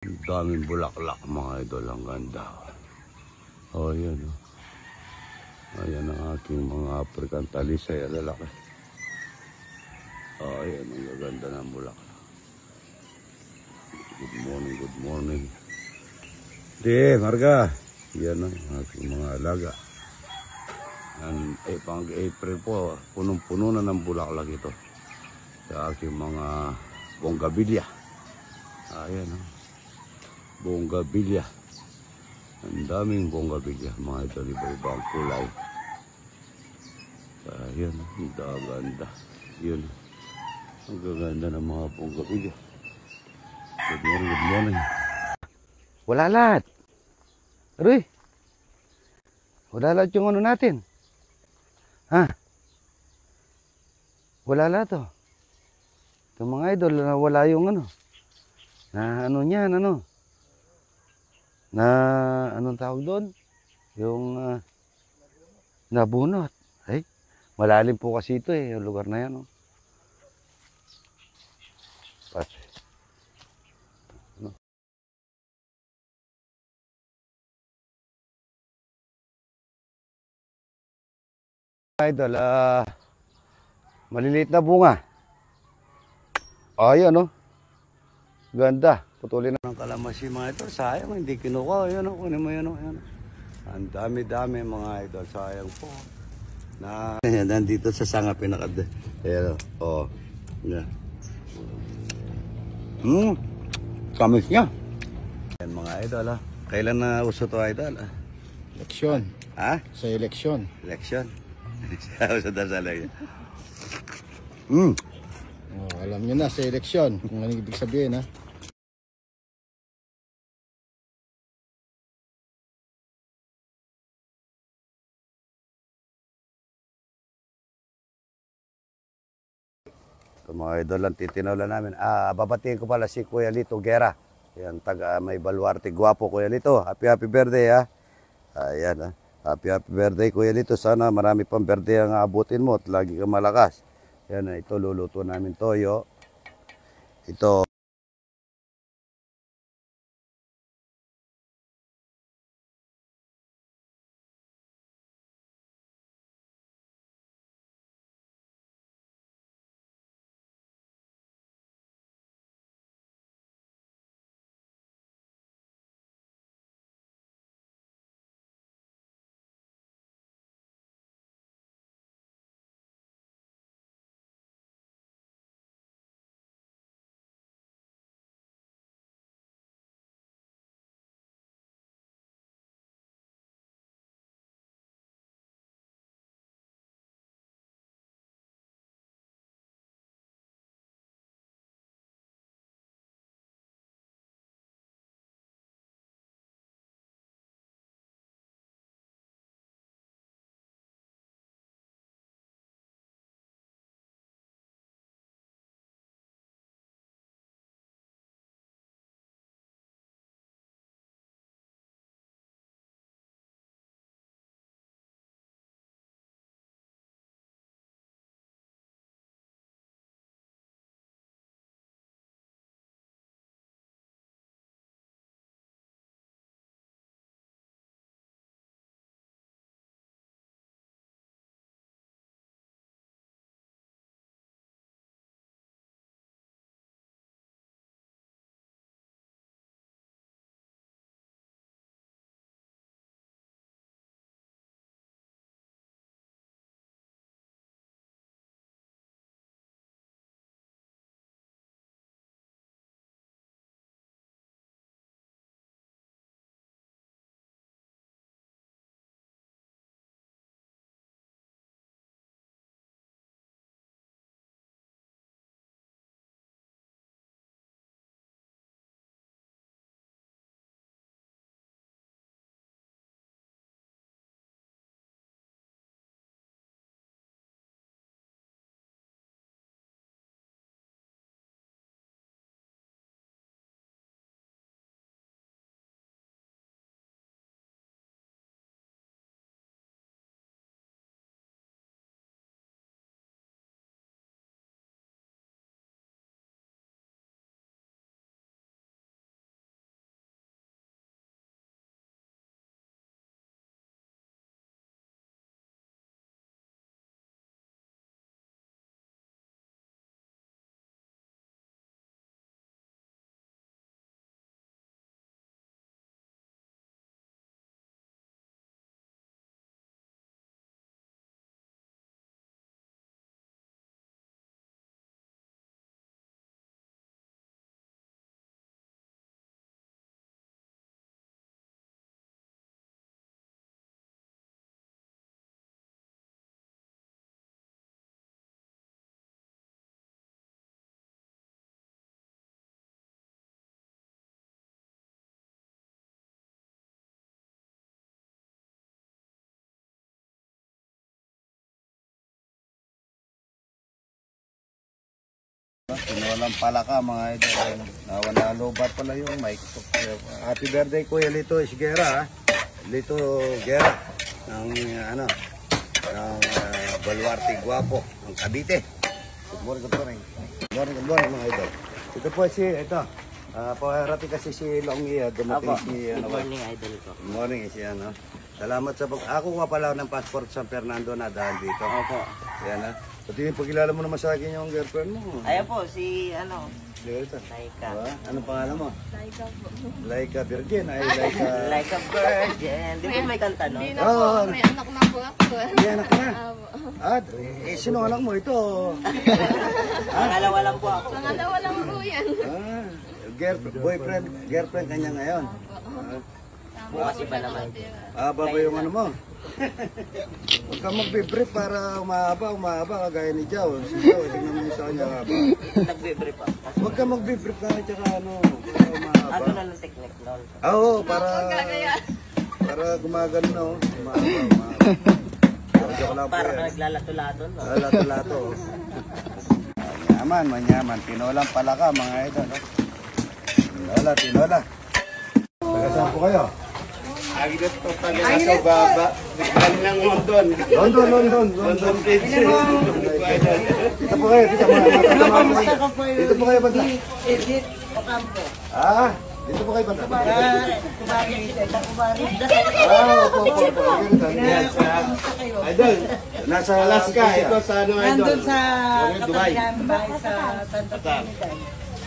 Ang daming bulaklak mga idol, ang ganda. Oh, yan oh. Ayan ang aking mga African talisay, lalaki. Oh, ayan ang gaganda ng bulaklak. Good morning, good morning. Marga. Yan ang aking mga alaga. Pang April po, punong-puno na ng bulaklak ito. Sa aking mga bonggabilya. Ayan oh. Bonggabilya. Ang daming bonggabilya, mga ito, iba-ibang kulay. Ayan, ang gaganda. Yun, ang gaganda ng mga bonggabilya. Good morning, good morning. Wala lahat. Aroy. Wala lahat yung ano natin. Ha? Wala lahat oh. Ito mga idol, wala yung ano. Na ano niyan, ano. Na anong tawag doon? Yung nabunot. Ay, malalim po kasi ito eh, yung lugar na yan. Oh. Ano? Idol, maliliit na bunga. Ayan oh. Ganda. Putulin na ng kalamansi mga ito. Sayang, hindi kinuha. Ayan oh, kunin mo yan oh. Ayan. Ang dami-dami mga idol. Sayang po. Nandito sa sanga pinakad. Ayan oh. Yeah. Kamis niya. Ayan mga idol ah. Kailan na uso to idol ah? Eleksyon. Ha? Sa eleksyon. Eleksyon. Uso daw sa eleksyon. Oh, alam nyo na sa eleksyon kung ano ibig sabihin ha. Ito mga idol lang, titinaw lang namin. Babatiin ko pala si Kuya Lito Guerra. Yan, taga may baluarte. Guwapo Kuya Lito. Happy birthday ha. Ayan ha. Happy birthday Kuya Lito. Sana marami pang birthday ang aabutin mo at lagi kang malakas. Yan, ito luluto namin toyo. Ito. Tinolang palaka mga idol. Nawalobat pala yung mic. Happy birthday Kuya Lito Isguera. Lito Guerra ng ano ng Baluarte Guapo ng Cavite. Good morning, good morning. Good morning mga idol. Ito po ito. Paharati kasi si Longi dumating si ano. Good morning idol ko. Good morning si ano. Salamat sa ako nga pala ng passport San Fernando na dahil dito. Opo. Yan Pati pagkilala mo naman sa akin yung girlfriend mo. Ayan po, si ano, Laika. Laika. Anong pangalan mo? Laika po. Laika Virgin. Ay, Laika. Like a virgin. Di ba may kanta, no? Hindi na po. May anak na po ako. May anak na. Apo. Sino anak mo ito? Pangalawa lang po ako. Pangalawa lang po yan. Girlfriend kanya ngayon. Bukas iba naman. Baba yung ano mo. Huwag kang magbe-brief para umahaba, kagaya ni Jao. Si Jao, tingnan mo sa kanya haba. Nagbe-brief pa. Huwag kang magbe-brief na tsaka para umahaba. Ano na ng technique noon? Oo, para gumagano na, umahaba. Joke lang po Para yan. naglalato-lato, no? Lato-lato. Manyaman. Tinolang palaka, mga idol. Tinola. Taga-saan po kayo? Agad po pala nasa baba. Naglan ng London. London Bridge. Dito po kayo, dito po kayo banda. Edit Ocampo. Dito po kayo banda. Opo. Idol, Nasa Alaska. Ito sa ano, Idol? Nandun sa Dubai. katabihan bahay sa Santa Trinidad.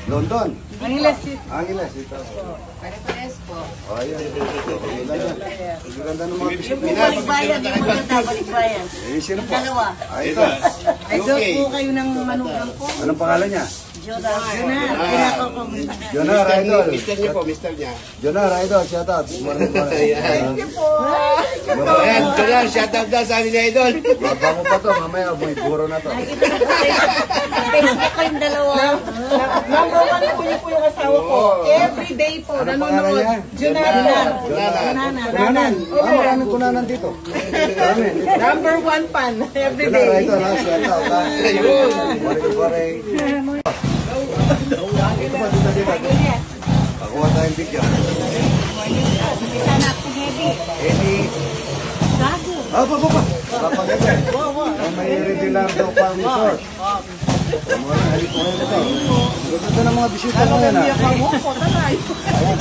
London. Angeles City. Angeles, ito. Pare-pares po. Ayun. Ang ganda ng mga bisita. Balikbayan, di mo ganda, balikbayan. Sino po? Dalawa. Ito. Idol po kayo ng manugang po. Anong pangalan niya? Jonas. Kinakakomusta. Jonar, idol. Mister niya po, mister niya. Jonar, idol. Shout out. Ayan, Jonar, shout out daw sa amin ni Idol. Baba mo pa to. Mamaya, may buro na to. Facebook kayong dalawa. Number one po niyo po yung asawa ko. Every day po, Ano pangalan nanonood. niya? Junanan. Kunanan. Maraming kunanan dito. Marami. Number one fan. Every Jonar, day. idol. Shout out. Morning. Dito ba, dito. Pakuha tayong video. Eddie. Pa. Papaganda. May regular daw pang resort. Gusto ng mga bisita mo yan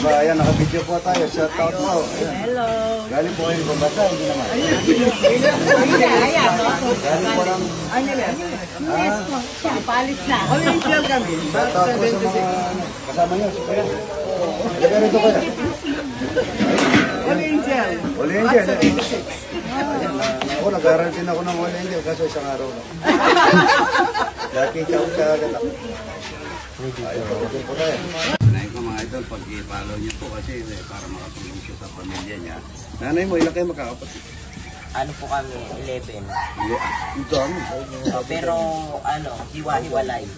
Ayan, naka-video po tayo. Shout out po. Hello. Galing po kayo ng Bambasa, hindi naman. Galing po lang. Palis na. Shout out po sa mga kasama nyo. Halika rito kayo. Holy Angel. Ako, nag-aaral din ako ng Holy Angel kaso isang araw lang. Laki siya agad ako. Ayun po tayo. Panayin ko mga idol, pag-i-follow niyo po kasi para makatulong siya sa pamilya niya. Nanay mo, ilan kayo magkakapatid? Ano po kami, 11. Ito ano? Pero, ano, hiwa-hiwalay.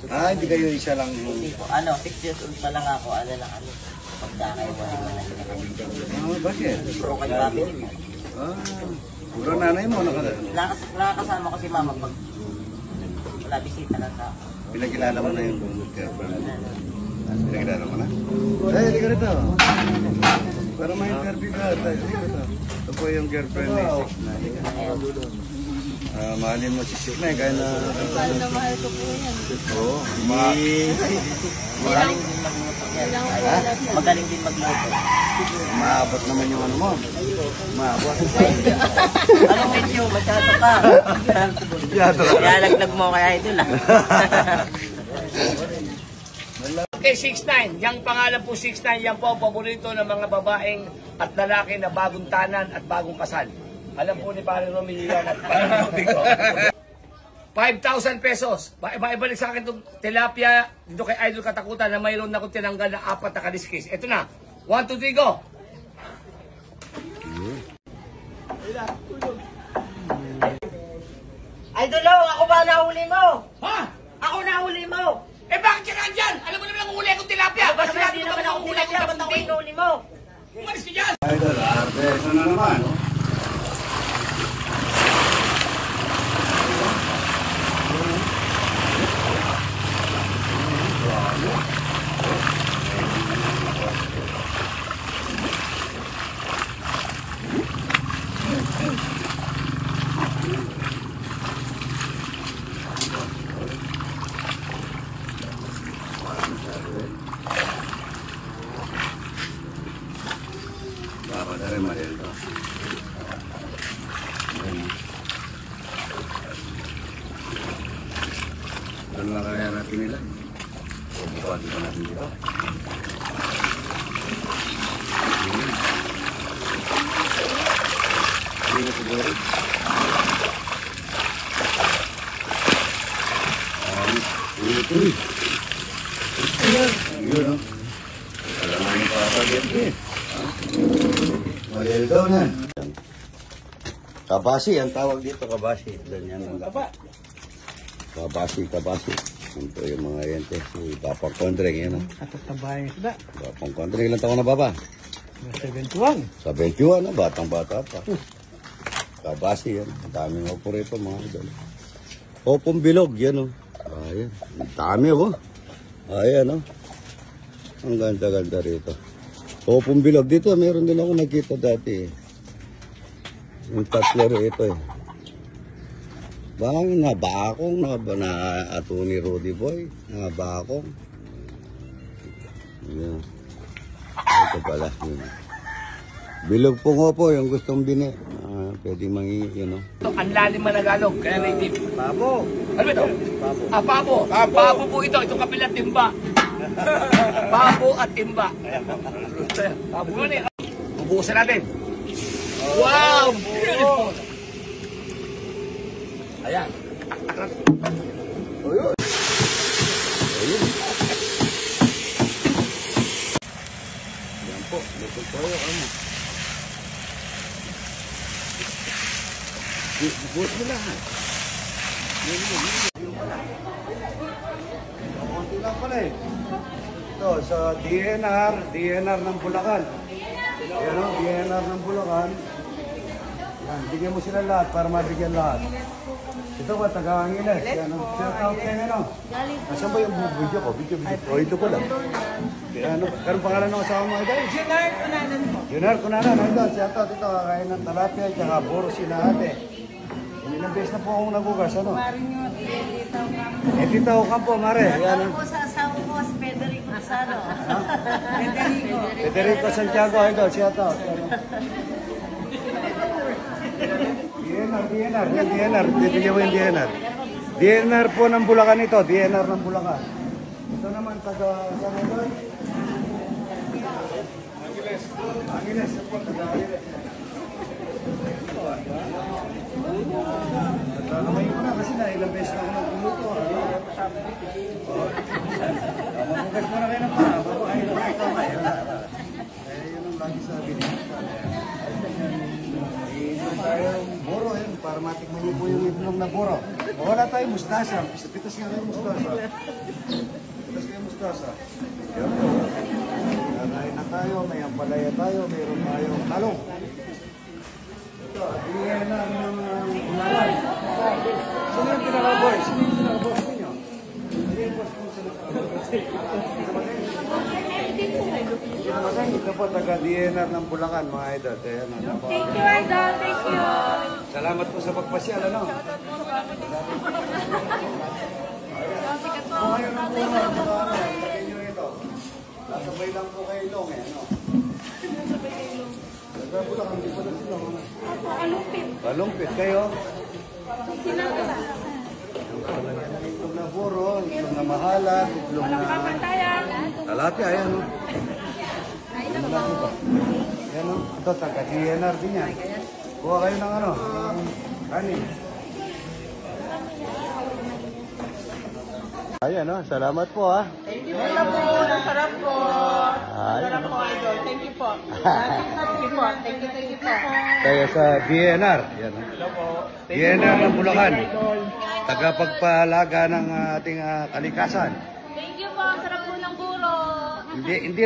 Hindi kayo isa lang. Hindi po, ano, 6 years old pa lang ako, ano lang kami. Pagkakaiwa-hiwalay na kami. Bakit? Broken family po. Puro nanay mo, Nakakasama ko si mama pag wala bisita na tao. pinagkilala mo na yung girlfriend. Pinagkilala mo na? Hindi ka rito. Para may interview ka. Ito po yung girlfriend ni Siknay. Mahalin mo si Siknay kaya na... Mahal na mahal ko po yan. Oo. Magaling din magluto. Magaling din magluto. Maabot naman yung ano mo. Maabot. Anong medyo? Masyado ka. Kaya laglag mo kay Idol Okay, 6'9". Yang pangalan po 6'9", yan po ang paborito ng mga babaeng at lalaki na bagong tanan at bagong kasal. Alam po ni Pare Romeo yan at Pare Rodrigo. 5,000 pesos. Ibalik sa akin itong tilapia dito kay Idol Katakutan na mayroon na akong tinanggal na 4 na kaliskis. Ito na. 1, 2, 3, go! Idol, ako ba nahuli mo? Ha? Ako nahuli mo! Eh bakit ka nandyan? Alam mo naman ang huli akong tilapia. Basta hindi naman ako huli niya, ba't ako inuli mo? Umalis ka dyan! Idol, arte. Ito na naman. rin Marieldo. Doon lang kaya natin nila. Bukuhan dito natin dito. Hindi na siguro. Ulit. Yun, no? Alam mo yung papagente. Marieldo na. Kabasi, ang tawag dito, kabasi. Ganyan ang kabasi. Ito yung mga yente. Si Papang Kondreng, yan. Katatambayan sila. Papang Kondreng, ilang taon na baba? 71. Sa 21, batang-bata pa. Kabasi, yan. Ang daming opo rito, mga idol. Opong bilog, yan, o. Ayan. Ang dami, o. Ayan, o. Ang ganda-ganda rito. Opong bilog. Dito, meron din ako nakita dati. Yung tatlo rito, eh. Bang nabakong na ato ni Rudy Boy, nabakong. Yan. Ito pala. Yun. Bilog po nga po yung gustong bini. Pwede mangingi, yun, no? Ito, ang lalim managalog, kaya native. Babo. Ano ito? Babo. Babo po ito. Itong kapilang timba. Babo at timba. Babo mo na. Bubuhusan natin. Wow! Beautiful! Ayan. Ayun. Yan po. Luto po yung ano. Bubuhos mo lahat. Konti lang pala eh. Ito, sa DNR ng Bulacan. Yan o, DNR ng Bulacan. Yan, bigyan mo sila lahat para mabigyan lahat. Ito ba, taga-Angeles. Yan o, shout out kayo ano. Nasaan ba yung video ko? Video. O, ito pala. Ano, karong pangalan ng asawa mo ito? Junar Kunanan po. Junar Kunanan, ito, shout out ito, kakain ng talapia, tsaka puro sila ate. Ilang beses na po akong nagugas, ano? Tita Ocampo, Mare. Yan, po sa asawa ko, si Federico Sano. Federico Santiago, ito, shout out. DNR. Bibigyan mo yung DNR. DNR po ng Bulacan ito. DNR ng Bulacan. Ito naman, saan ito? Angeles. Taga-Angeles. Nagkakamay ko na kasi na ilang beses na ako naguluto. Mabugas mo na kayo ng para. Bago ay nagkakamay. Yun ang lagi sabi niya. Inom tayo buro yun para matikman niyo po yung itlog na buro. Wala tayo mustasa. Pitas nga kayo mustasa. Yan po. Nakain na tayo, may ampalaya tayo, mayroon tayong talong. Ito, bigyan na ng umaran. Sino yung pinaka-boys? Sino yung pinaka-boys ninyo? Sino yung boss mo sa ito po, taga-DNR ng Bulacan, mga idol. Thank you, Idol. Thank you. Salamat po sa pagpasyal, ano? Kung kayo ng puno, lagyan nyo ito. Nasabay lang po kayo ilong, eh, ano? Taga-Bulacan, hindi po na silong, ano? Alumpit. Balumpit kayo. Sinapa. Itlog na buro, itlog na mahalat, itlog na... Pamantayan. Talapia, ayan, no? Malaki pa. Ayan, no? Ito, taga-DNR din yan. Kuha kayo ng ano, ng kanin. Ayan, no? Salamat po, ha? Thank you po. Nasarap po. Nasarap po, Idol. Thank you po. Thank you po. Thank you po. Kaya sa DNR. Ayan, no? DNR ng Bulacan. Tagapagpahalaga ng ating kalikasan. Thank you po. Sarap po ng buro. Hindi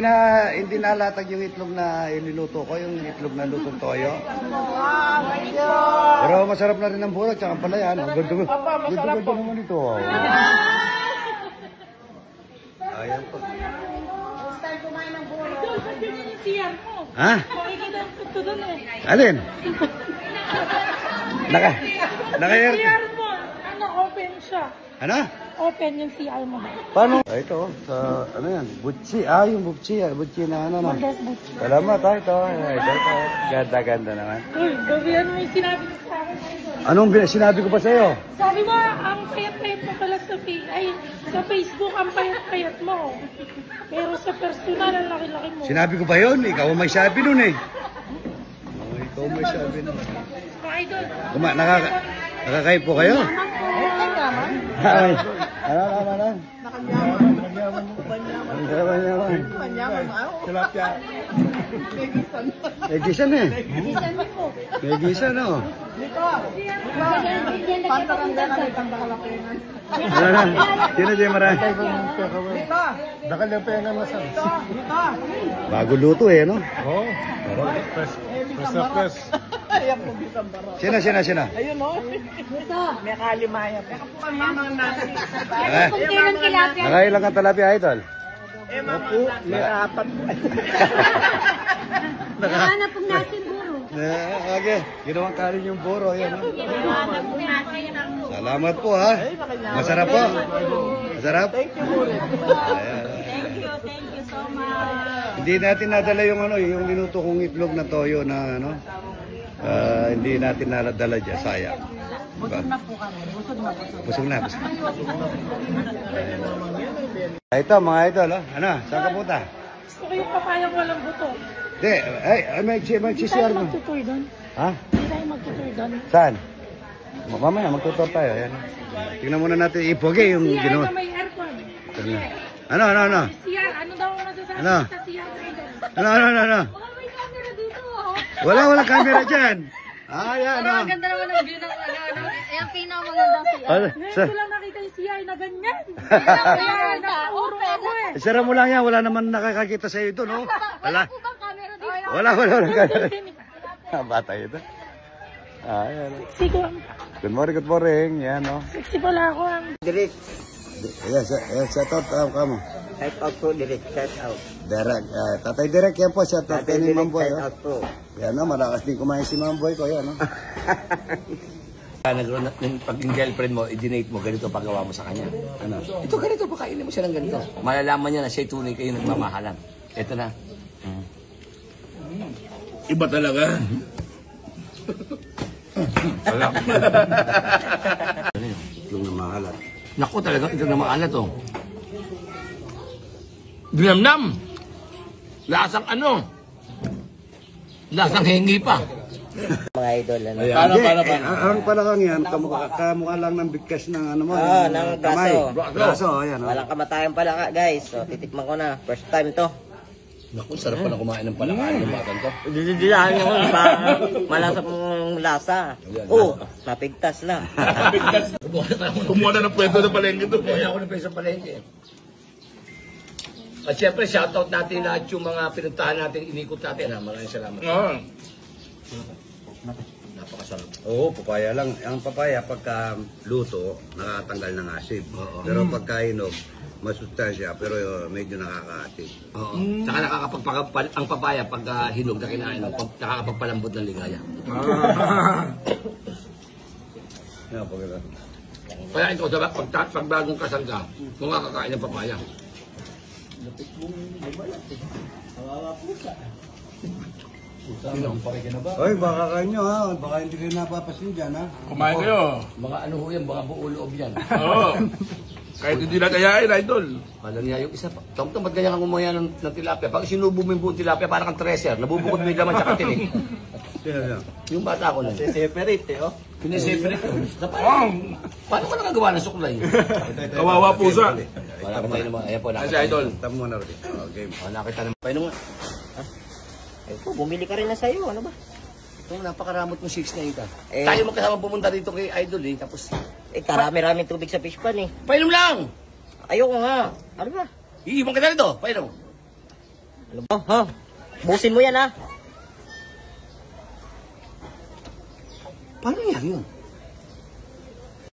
na latag yung itlog na ililuto ko, yung itlog na lutong toyo. Wow, thank you. Pero masarap na rin ang burak, tsaka palaya, no? Ganda naman ito. Ayan po. First time kumain ng buro. Yung CR mo. Ha? Makikita ito doon eh. Alin? Naka-air. CR mo. Ano, open siya. siya. Ano? Open yung CR mo. Paano? Ito, sa, ano yan? Butchi. Yung butchi. Butchi na ano. Mag-best boot. Salamat, ito. Ito. Ganda naman. Uy, gabihan mo yung sinabi ko sa akin. Anong sinabi ko pa sa'yo? Sabi mo, ang payat-payat mo pala sa Facebook, ang payat-payat mo. Pero sa personal, ang laki-laki mo. Sinabi ko ba yun? Ikaw ang may sabi nun eh. Ikaw ang may sabi nun. Mga idol. Nakakain po kayo? Ay, ano? Nakanyaman. Tilapia. May gisan eh. May gisan oh. Ano na? Sino di marami? Dakal yung pengan na sa. Bago luto eh, no? Oo. Press na press. Sina? Ayun o. May kalimaya. May kapukang mama natin. Nakailang ka talapia, idol? Opo, may apat po. Hanap pong nasin buro. Okay, ginawang kanin yung buro. Yan, no? Hanap pong nasin. Salamat po, ha? Masarap po. Masarap? Thank you po rin. Thank you so much. Hindi natin nadala yung ano, yung niluto kong itlog na toyo na ano. Hindi natin nadala dyan, sayang. Busog na po kami. Busog na. Ito mga idol, oh. Ano? Saan ka punta? Gusto ko yung papayang walang buto. Hindi, may Hindi tayo CCR mo. magtutour doon. Ha? Hindi tayo magtutour doon. Saan? Mamaya, magtutor tayo. Yan. Tingnan muna natin, ipoge yung CR ginawa. na may aircon. Ano? CR, ano daw ang masasabi Ano? sa CR na idol? Ano? Baka may camera dito, oh. Wala camera dyan. Yan, Ang ganda naman ng view ng ano. Yung pinakamagandang CR. Ngayon ko lang nakita yung CR na ganyan. Kaya nakauro ako eh. Isara mo lang yan, wala naman nakakakita sa iyo doon, no? Wala. Ano bang camera dito? Wala camera. Bata ito. Yan. Sexy ko. Good morning. Yan, no? Sexy pala ako. Direct. Yes, shout out kamo. Shout out po, direct. Shout out. Derek, Tatay Derek yan po, shout out Tatay ni direct, Mamboy. shout out po. Yan, no? Malakas din kumain si Mamboy ko, yan, no? Pag yung girlfriend mo, i-donate mo, ganito pagawa mo sa kanya. Ano? Ito ganito, pakainin mo siya ng ganito. Malalaman niya na siya tunay kayo nagmamahalan. Ito na. Iba talaga. Yung namahalat. Naku talaga, ito na maalat oh. Dinamnam! Lasang ano? Lasang hingi pa. Mga idol, ano? Paano? Ang palakang yan, kamukha lang ng bigkas ng ano mo. Ng kamay. braso. Braso, ayan. Oh. Walang kamatayan pala ka, guys. So, titikman ko na. First time to. Naku, sarap pala kumain ng palakain ng batang to. Didilaan ko pa. Malasa pong lasa. Napigtas na. Kumuha na ng pwesto na palengke to. Kumuha ako ng pwesto na palengke. At syempre, shoutout natin lahat yung mga pinuntahan natin, inikot natin. Maraming salamat. Napakasarap. Oo, papaya lang. Ang papaya, pagka luto, nakatanggal ng asid. Pero pagka inog, masustansya, pero medyo nakaka-asid. Oo. Saka ang papaya, pagka hinog na kinain, nakakapagpalambot ng ligaya. Yan, pagka. Kaya ito, pag bagong kasal ka, kung kakakain ng papaya. Oy, baka kayo nyo ha. Baka hindi kayo napapasin dyan ha. Kumain kayo. Mga ano ho yan, mga buo loob yan. Oo. Kahit hindi na kayain, idol. Alam niya yung isa pa. Tong ba't ganyan kang umaya ng tilapia? Pag sinubo mo yung buong tilapia, parang kang treasure. Nabubukod mo yung laman tsaka tinik. Yung bata ko na. Separate oh. Piniseparate ko. Paano ko nakagawa ng suklay? Kawawa pusa. Wala ko tayo naman. Ayan po, Ay, si nakita. idol. Tama mo na rin. Okay. Nakita naman. Paano nga? Ito, bumili ka rin na sa'yo. Ano ba? Itong napakaramot ng 6 na ito. Eh. Tayo magkasama pumunta dito kay Idol eh. Tapos, Karami-raming tubig sa fish pan eh. painom lang! Ayoko nga. Ano ba? Iiwan ka na rito. Painom. Ano ba? Ha? Busin mo yan ha. Paano yan yun?